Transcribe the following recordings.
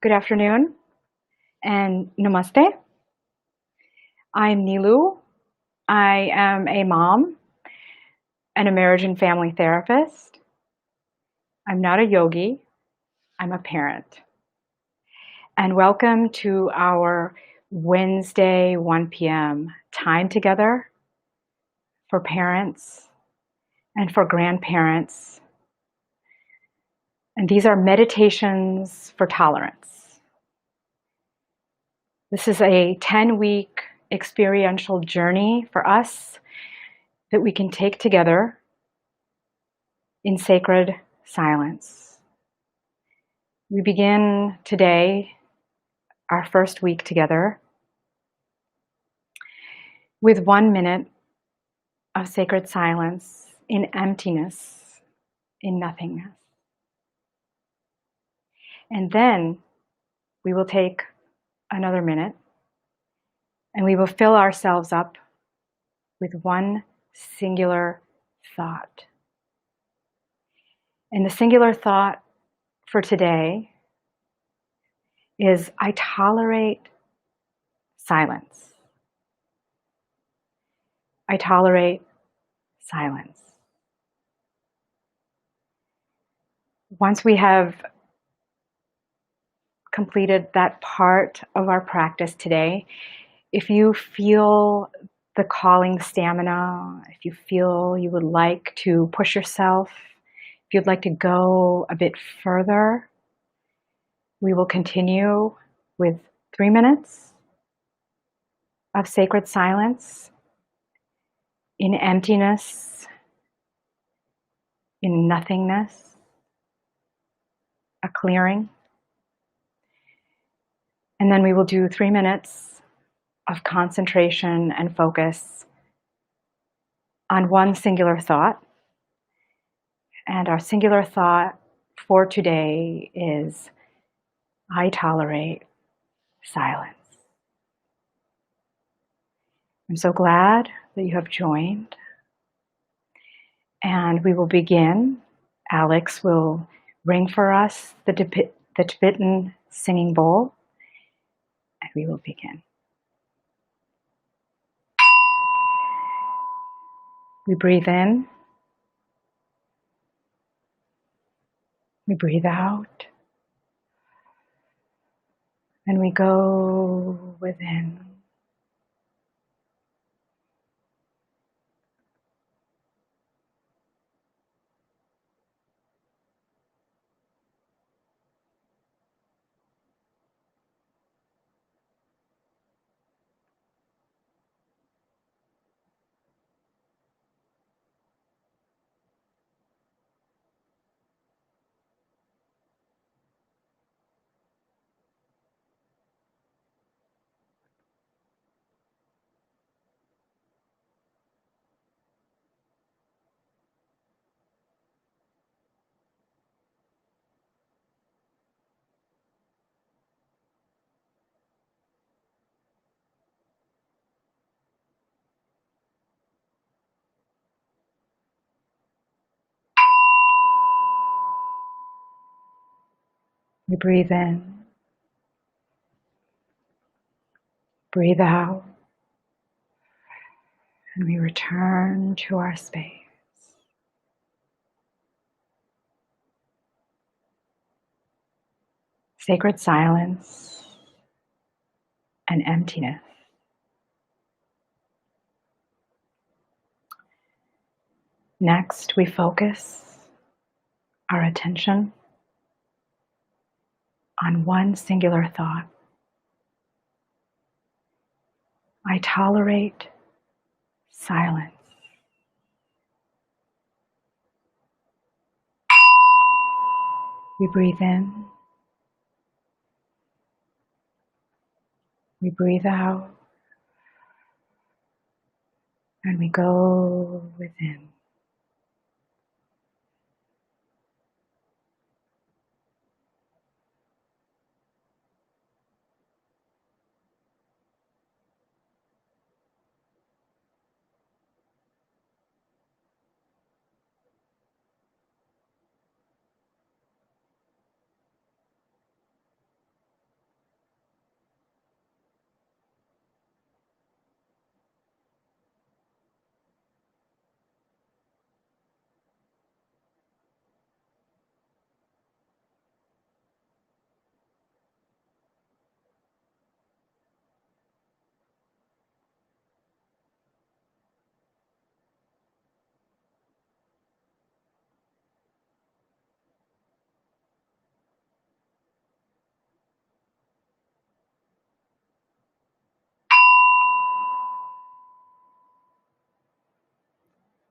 Good afternoon and namaste. I'm Nilu. I am a mom and a marriage and family therapist. I'm not a yogi, I'm a parent. And welcome to our Wednesday 1 p.m. time together for parents and for grandparents. And these are meditations for tolerance. This is a 10-week experiential journey for us that we can take together in sacred silence. We begin today our first week together with 1 minute of sacred silence in emptiness, in nothingness. And then we will take another minute and we will fill ourselves up with one singular thought. And the singular thought for today is, I tolerate silence. I tolerate silence. Once we have completed that part of our practice today, if you feel the calling stamina, if you feel you would like to push yourself, if you'd like to go a bit further, we will continue with 3 minutes of sacred silence in emptiness, in nothingness, a clearing. And then we will do 3 minutes of concentration and focus on one singular thought. And our singular thought for today is, I tolerate silence. I'm so glad that you have joined. And we will begin. Alex will ring for us the Tibetan singing bowl, and we will begin. We breathe in. We breathe out. And we go within. We breathe in. Breathe out. And we return to our space. Sacred silence and emptiness. Next, we focus our attention on one singular thought. I tolerate silence. We breathe in. We breathe out. And we go within.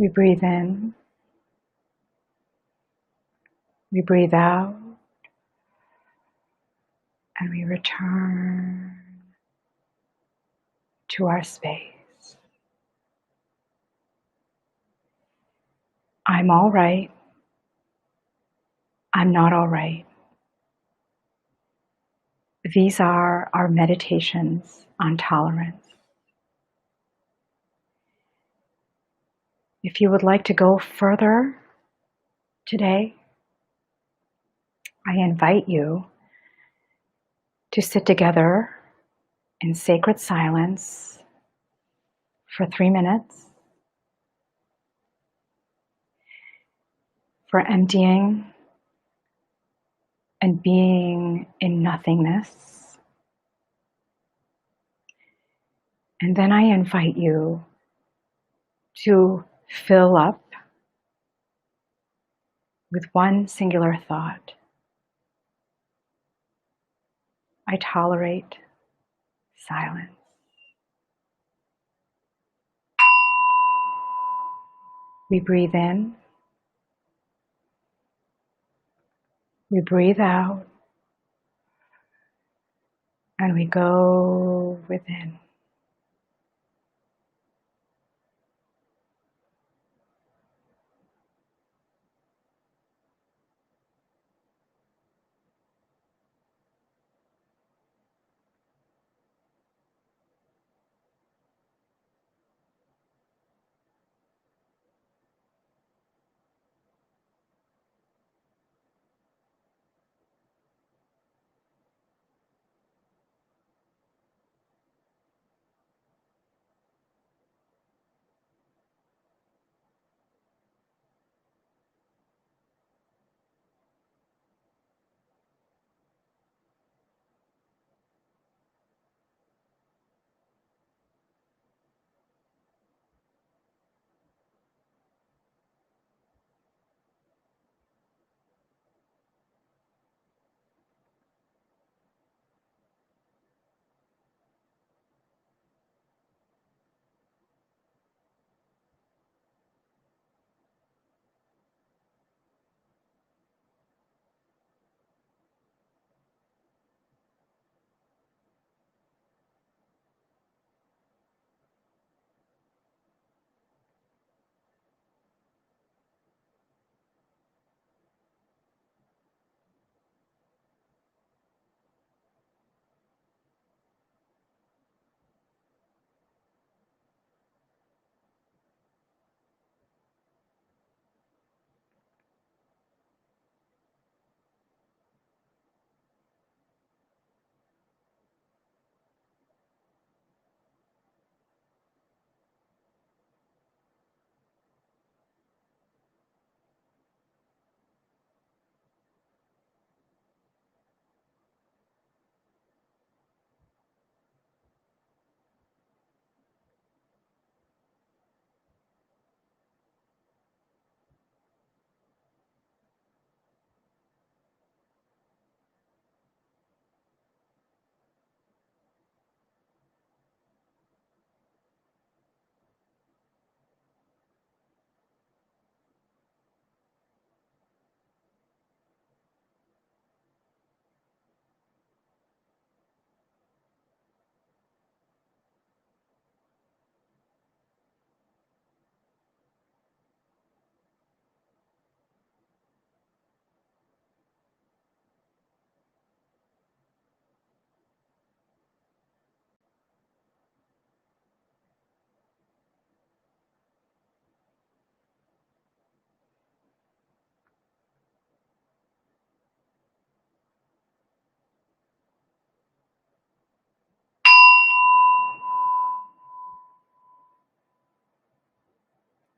We breathe in, we breathe out, and we return to our space. I'm all right. I'm not all right. These are our meditations on tolerance. If you would like to go further today, I invite you to sit together in sacred silence for 3 minutes, for emptying and being in nothingness. And then I invite you to fill up with one singular thought. I tolerate silence. We breathe in, we breathe out, and we go within.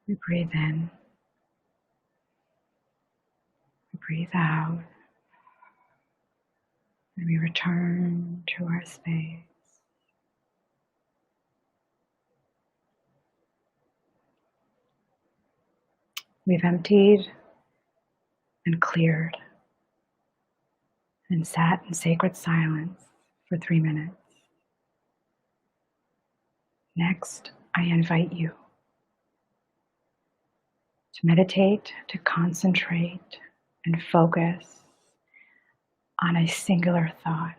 We breathe in, we breathe out, and we return to our space. We've emptied and cleared and sat in sacred silence for 3 minutes. Next, I invite you to meditate, to concentrate and focus on a singular thought.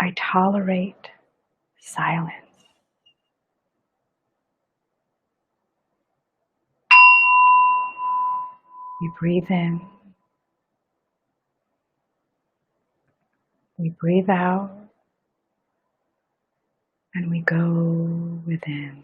I tolerate silence. We breathe in, we breathe out, and we go within.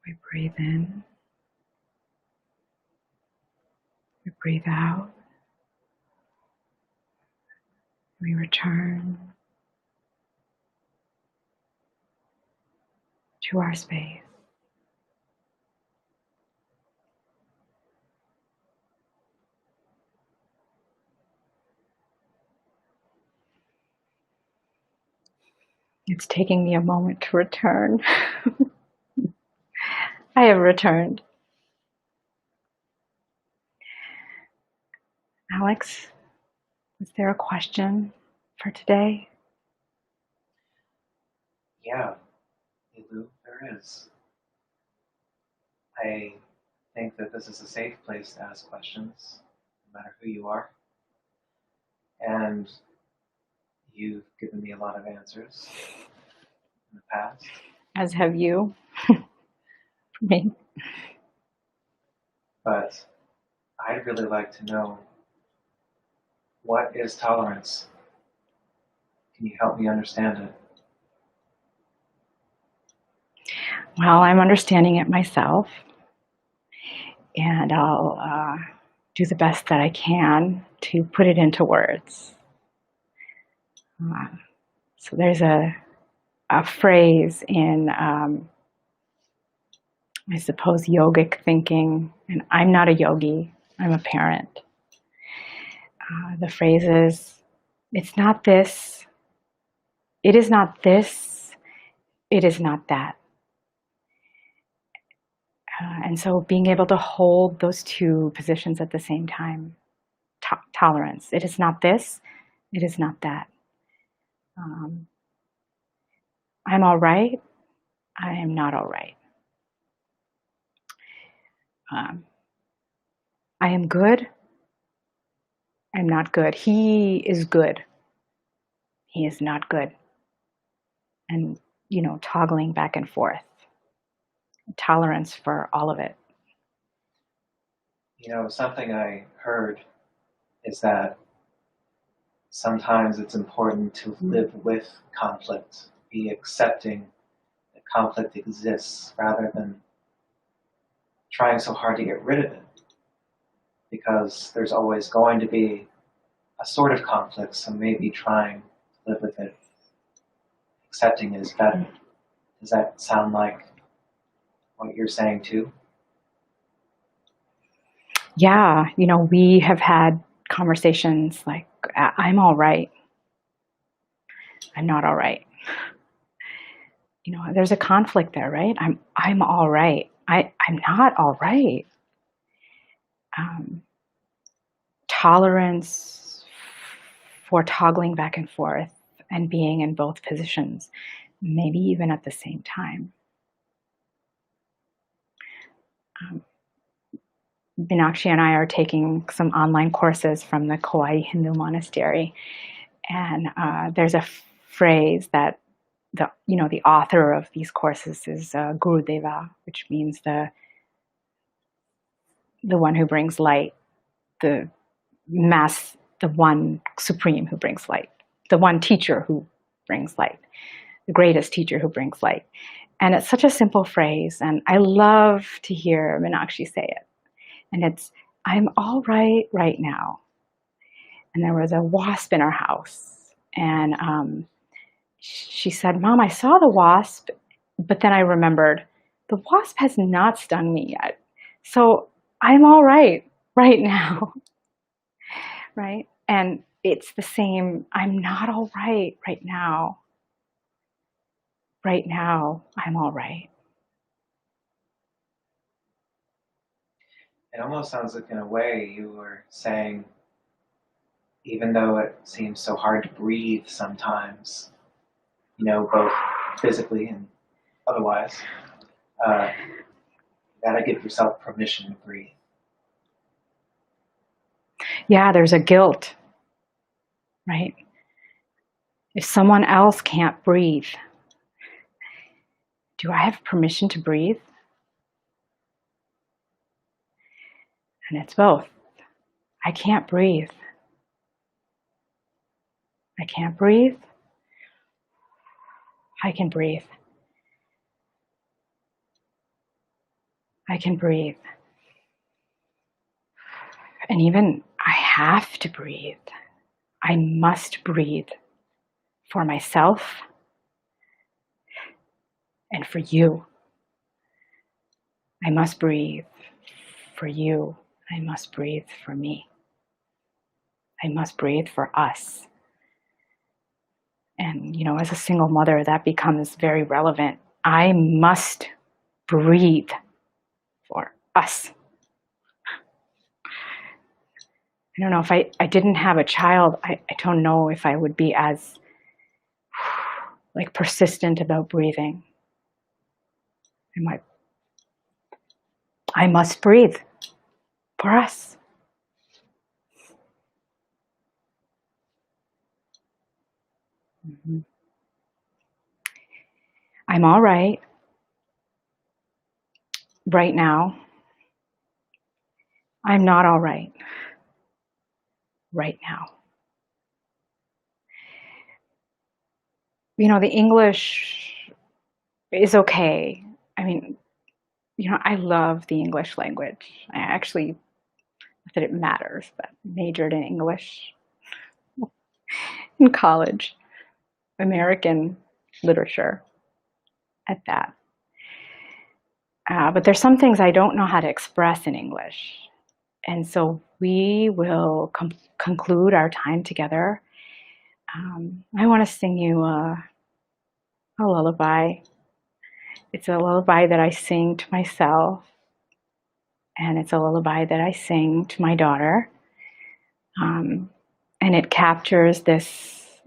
We breathe in, we breathe out, we return to our space. It's taking me a moment to return. I have returned. Alex, is there a question for today? Yeah, Ilu, there is. I think that this is a safe place to ask questions, no matter who you are. And you've given me a lot of answers in the past. As have you. For me. But I'd really like to know, what is tolerance? Can you help me understand it? Well, I'm understanding it myself, and I'll do the best that I can to put it into words. So there's a phrase in, I suppose, yogic thinking, and I'm not a yogi, I'm a parent. The phrase is, it's not this, it is not this, it is not that. And so being able to hold those two positions at the same time, tolerance. It is not this, it is not that. I'm all right, I am not all right. I am good, I'm not good. He is good, he is not good. And, toggling back and forth. Tolerance for all of it. Something I heard is that sometimes it's important to live with conflict, be accepting that conflict exists rather than trying so hard to get rid of it. Because there's always going to be a sort of conflict, so maybe trying to live with it, accepting it is better. Does that sound like what you're saying too? Yeah, we have had conversations like, I'm all right, I'm not all right. There's a conflict there, right? I'm all right, I'm not all right. Tolerance for toggling back and forth and being in both positions, maybe even at the same time. Meenakshi and I are taking some online courses from the Kauai Hindu monastery, and there's a phrase that the author of these courses is Guru Deva, which means the one who brings light, the one supreme who brings light, the one teacher who brings light, the greatest teacher who brings light. And it's such a simple phrase, and I love to hear Meenakshi say it. And it's, I'm all right right now. And there was a wasp in our house. And she said, Mom, I saw the wasp, but then I remembered the wasp has not stung me yet. So I'm all right now, right? And it's the same, I'm not all right now. Right now, I'm all right. It almost sounds like, in a way, you were saying, even though it seems so hard to breathe sometimes, both physically and otherwise, you gotta give yourself permission to breathe. Yeah, there's a guilt, right? If someone else can't breathe, do I have permission to breathe? And it's both. I can't breathe. I can't breathe. I can breathe. I can breathe. And even I have to breathe. I must breathe for myself and for you. I must breathe for you. I must breathe for me. I must breathe for us. And, as a single mother, that becomes very relevant. I must breathe for us. I don't know, if I didn't have a child, I don't know if I would be as persistent about breathing. I must breathe for us. Mm-hmm. I'm all right now. I'm not all right now. The English is okay. I mean, I love the English language. I actually, not that it matters, but majored in English in college, American literature at that. But there's some things I don't know how to express in English. And so we will conclude our time together. I want to sing you a lullaby. It's a lullaby that I sing to myself, and it's a lullaby that I sing to my daughter. And it captures this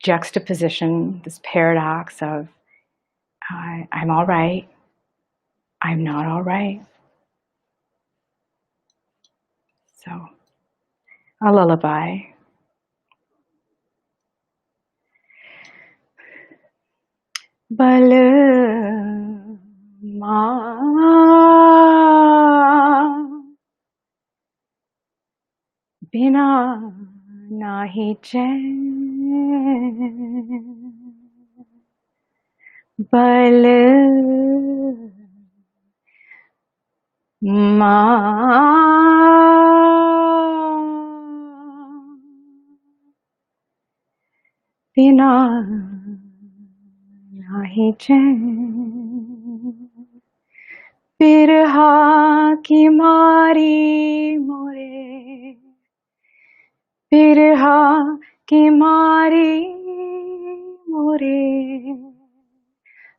juxtaposition, this paradox of I'm all right, I'm not all right. So, a lullaby. Balma bina nahi chain, balma bina nahi chain, birha ki mari more, birha ki mari more,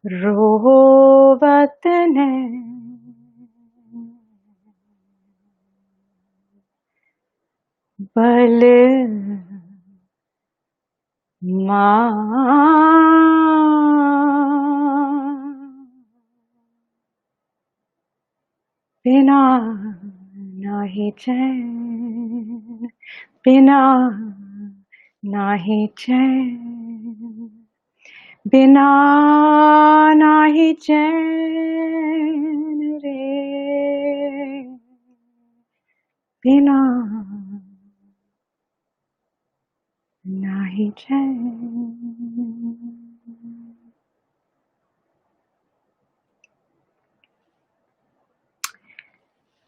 रोवत ने बल माँ बिना नाही चैन, बिना नाही चैन, बिना नाही चैन रे, बिना नाही चैन.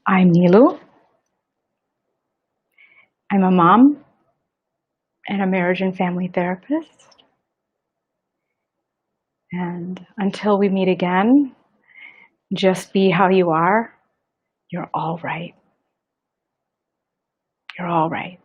I'm Nilu. I'm a mom and a marriage and family therapist. And until we meet again, just be how you are. You're all right. You're all right.